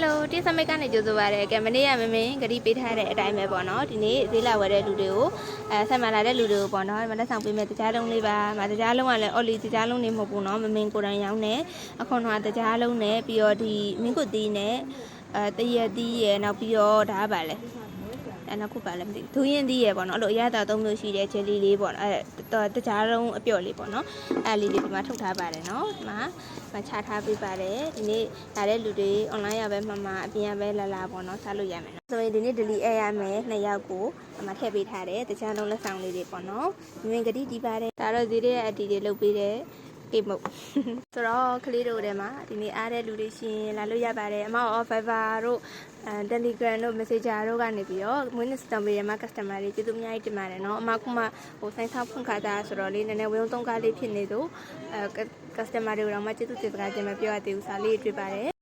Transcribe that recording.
Hello ဒီစမိတ်ကနေကြိုဆိုပါရစေ။မနေ့ကမင်းဂရီပေးထားတဲ့အတိုင်းပဲပေါ့နော်။ဒီနေ့ဈေးလာဝယ်တဲ့လူတွေကိုဆက်မှလာတဲ့လူတွေကိုပေါ့နော်။မလက်ဆောင်ပေးမဲ့တကြားလုံးလေးပါ။တကြားလုံးကလည်းအော်လီတကြားလုံးနေမဟုတ်ဘူးနော်။မင်းကိုယ်တိုင်ရောင်းနေ။အခုတော့တကြားလုံးနဲ့ပြီးတော့ဒီမင်းကိုသီးနဲ့တရက်သီးရဲ့နောက်ပြီးတော့ဒါပါလေ။နောက်ခုပါလည်းမသိဘူးဒူးရင်သီးရပေါ့နော်အဲ့လိုအရသာသုံးမျိုးရှိတဲ့ဂျယ်လီလေးပေါ့နော်တကြားလုံးအပျော့လေးပေါ့နော်အဲ့လေးတွေဒီမှာထုတ်ထားပါတယ်နော်ဒီမှာချထားပေးပါတယ်ဒီနေ့လာတဲ့လူတွေ online ရပဲမှအပြင်ရပဲလာပေါ့နော်စားလို့ရမယ်နော်ဆိုရင်ဒီနေ့ delete ရမယ်2ယောက်ကိုဒီမှာထည့်ပေးထားတယ်တကြားလုံးလက်ဆောင်လေးတွေပေါ့နော်မြင်ကတိဒီပါတယ်ဒါတော့ဈေးရဲ့အတီတွေလုပ်ပေးတယ်ကိမုတ်ဆိုတော့ကလေးတို့ထဲမှာဒီနေ့အားတဲ့လူတွေရှင်လာလို့ရပါတယ်အမောက် Fiverr တို့Telegram တို့ Messenger တို့ကနေပြီးတော့မွေးနေ့စတန်ပေးရမှာ customer တွေကျေးဇူးအများကြီးတင်ပါတယ်เนาะအမခုမှဆိုင်ဆောက်ဖွင့်ခါတာဆိုတော့လေးနည်းနည်းဝင်းသုံးကားလေးဖြစ်နေတော့customer တွေတော့မှကျေးဇူးတင်စကားတင်မပြောရသေးဘူးစာလေးတွေ့ပါတယ်